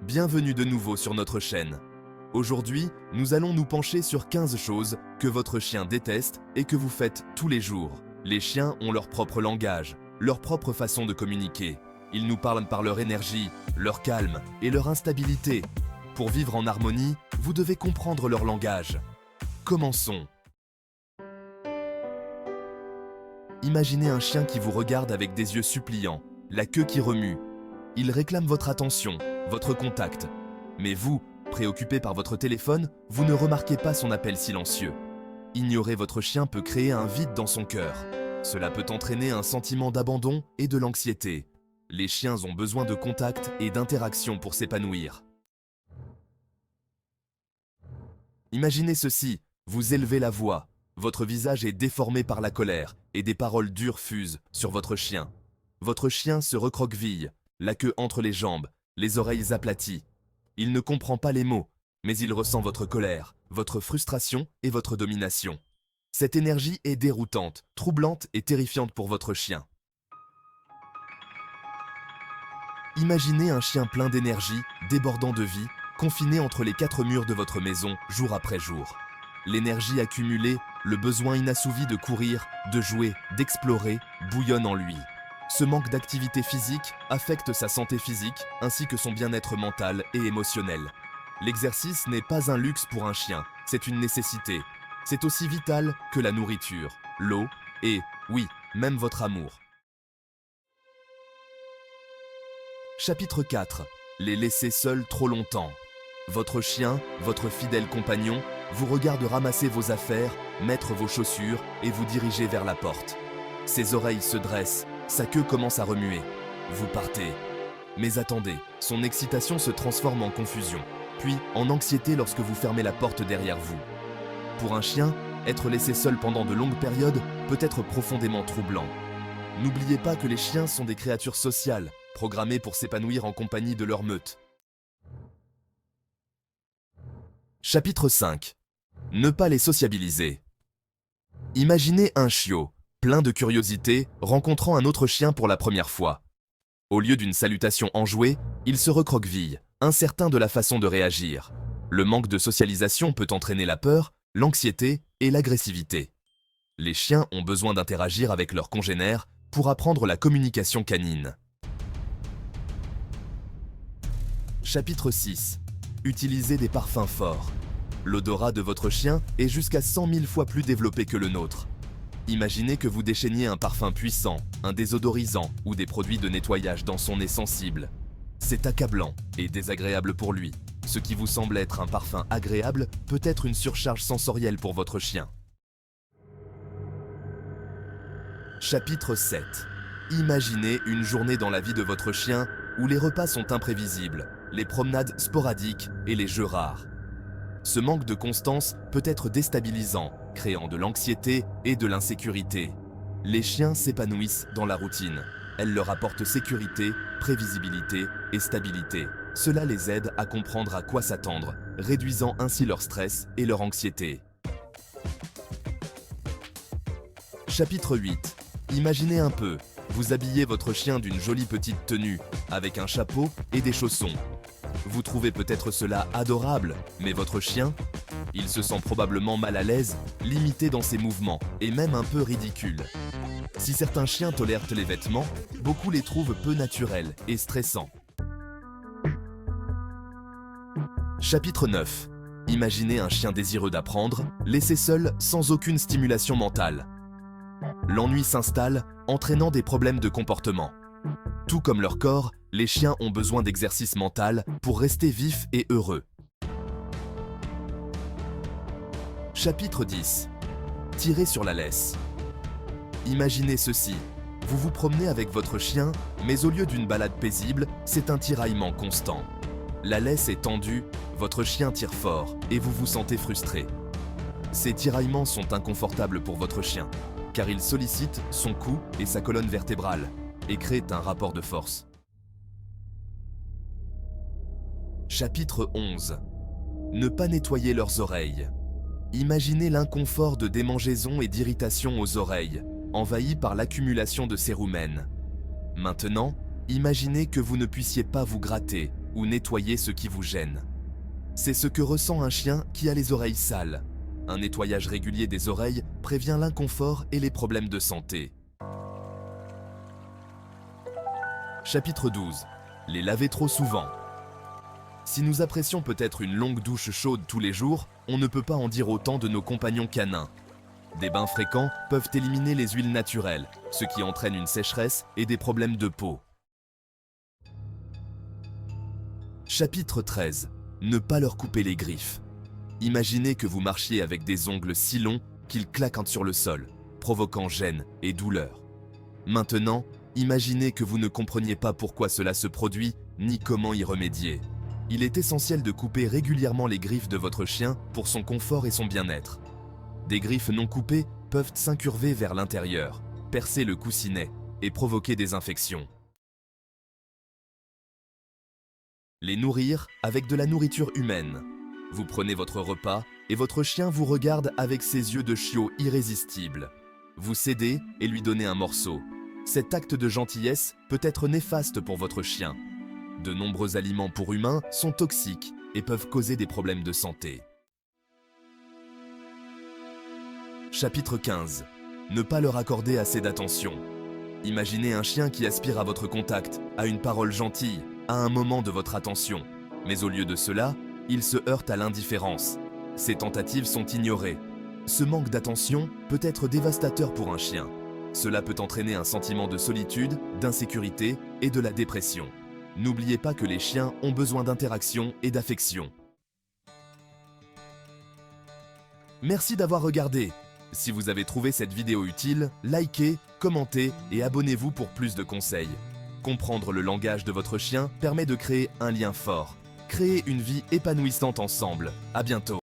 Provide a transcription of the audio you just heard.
Bienvenue de nouveau sur notre chaîne. Aujourd'hui, nous allons nous pencher sur 15 choses que votre chien déteste et que vous faites tous les jours. Les chiens ont leur propre langage, leur propre façon de communiquer. Ils nous parlent par leur énergie, leur calme et leur instabilité. Pour vivre en harmonie, vous devez comprendre leur langage. Commençons. Imaginez un chien qui vous regarde avec des yeux suppliants, la queue qui remue. Il réclame votre attention, votre contact. Mais vous, préoccupé par votre téléphone, vous ne remarquez pas son appel silencieux. Ignorer votre chien peut créer un vide dans son cœur. Cela peut entraîner un sentiment d'abandon et de l'anxiété. Les chiens ont besoin de contact et d'interaction pour s'épanouir. Imaginez ceci, vous élevez la voix, votre visage est déformé par la colère et des paroles dures fusent sur votre chien. Votre chien se recroqueville, la queue entre les jambes, les oreilles aplaties. Il ne comprend pas les mots, mais il ressent votre colère, votre frustration et votre domination. Cette énergie est déroutante, troublante et terrifiante pour votre chien. Imaginez un chien plein d'énergie, débordant de vie, confiné entre les 4 murs de votre maison jour après jour. L'énergie accumulée, le besoin inassouvi de courir, de jouer, d'explorer, bouillonne en lui. Ce manque d'activité physique affecte sa santé physique ainsi que son bien-être mental et émotionnel. L'exercice n'est pas un luxe pour un chien, c'est une nécessité. C'est aussi vital que la nourriture, l'eau et, oui, même votre amour. Chapitre 4. Les laisser seuls trop longtemps. Votre chien, votre fidèle compagnon, vous regarde ramasser vos affaires, mettre vos chaussures et vous diriger vers la porte. Ses oreilles se dressent, sa queue commence à remuer. Vous partez. Mais attendez, son excitation se transforme en confusion, puis en anxiété lorsque vous fermez la porte derrière vous. Pour un chien, être laissé seul pendant de longues périodes peut être profondément troublant. N'oubliez pas que les chiens sont des créatures sociales, programmées pour s'épanouir en compagnie de leur meute. Chapitre 5. Ne pas les sociabiliser. Imaginez un chiot, plein de curiosité, rencontrant un autre chien pour la première fois. Au lieu d'une salutation enjouée, il se recroqueville, incertain de la façon de réagir. Le manque de socialisation peut entraîner la peur, l'anxiété et l'agressivité. Les chiens ont besoin d'interagir avec leurs congénères pour apprendre la communication canine. Chapitre 6. Utilisez des parfums forts. L'odorat de votre chien est jusqu'à 100 000 fois plus développé que le nôtre. Imaginez que vous déchaîniez un parfum puissant, un désodorisant ou des produits de nettoyage dans son nez sensible. C'est accablant et désagréable pour lui. Ce qui vous semble être un parfum agréable peut être une surcharge sensorielle pour votre chien. Chapitre 7. Imaginez une journée dans la vie de votre chien où les repas sont imprévisibles, les promenades sporadiques et les jeux rares. Ce manque de constance peut être déstabilisant, créant de l'anxiété et de l'insécurité. Les chiens s'épanouissent dans la routine. Elle leur apporte sécurité, prévisibilité et stabilité. Cela les aide à comprendre à quoi s'attendre, réduisant ainsi leur stress et leur anxiété. Chapitre 8. Imaginez un peu, vous habillez votre chien d'une jolie petite tenue, avec un chapeau et des chaussons. Vous trouvez peut-être cela adorable, mais votre chien, il se sent probablement mal à l'aise, limité dans ses mouvements et même un peu ridicule. Si certains chiens tolèrent les vêtements, beaucoup les trouvent peu naturels et stressants. Chapitre 9. Imaginez un chien désireux d'apprendre, laissé seul sans aucune stimulation mentale. L'ennui s'installe, entraînant des problèmes de comportement. Tout comme leur corps, les chiens ont besoin d'exercice mental pour rester vifs et heureux. Chapitre 10. Tirez sur la laisse. Imaginez ceci. Vous vous promenez avec votre chien, mais au lieu d'une balade paisible, c'est un tiraillement constant. La laisse est tendue, votre chien tire fort et vous vous sentez frustré. Ces tiraillements sont inconfortables pour votre chien, car ils sollicitent son cou et sa colonne vertébrale et créent un rapport de force. Chapitre 11. Ne pas nettoyer leurs oreilles. Imaginez l'inconfort de démangeaison et d'irritation aux oreilles, envahies par l'accumulation de cérumen. Maintenant, imaginez que vous ne puissiez pas vous gratter, ou nettoyer ce qui vous gêne. C'est ce que ressent un chien qui a les oreilles sales. Un nettoyage régulier des oreilles prévient l'inconfort et les problèmes de santé. Chapitre 12. Les laver trop souvent. Si nous apprécions peut-être une longue douche chaude tous les jours, on ne peut pas en dire autant de nos compagnons canins. Des bains fréquents peuvent éliminer les huiles naturelles, ce qui entraîne une sécheresse et des problèmes de peau. Chapitre 13. Ne pas leur couper les griffes. Imaginez que vous marchiez avec des ongles si longs qu'ils claquent sur le sol, provoquant gêne et douleur. Maintenant, imaginez que vous ne compreniez pas pourquoi cela se produit, ni comment y remédier. Il est essentiel de couper régulièrement les griffes de votre chien pour son confort et son bien-être. Des griffes non coupées peuvent s'incurver vers l'intérieur, percer le coussinet et provoquer des infections. Les nourrir avec de la nourriture humaine. Vous prenez votre repas et votre chien vous regarde avec ses yeux de chiot irrésistibles. Vous cédez et lui donnez un morceau. Cet acte de gentillesse peut être néfaste pour votre chien. De nombreux aliments pour humains sont toxiques et peuvent causer des problèmes de santé. Chapitre 15. Ne pas leur accorder assez d'attention. Imaginez un chien qui aspire à votre contact, à une parole gentille, à un moment de votre attention. Mais au lieu de cela, il se heurte à l'indifférence. Ses tentatives sont ignorées. Ce manque d'attention peut être dévastateur pour un chien. Cela peut entraîner un sentiment de solitude, d'insécurité et de la dépression. N'oubliez pas que les chiens ont besoin d'interaction et d'affection. Merci d'avoir regardé. Si vous avez trouvé cette vidéo utile, likez, commentez et abonnez-vous pour plus de conseils. Comprendre le langage de votre chien permet de créer un lien fort. Créez une vie épanouissante ensemble. À bientôt.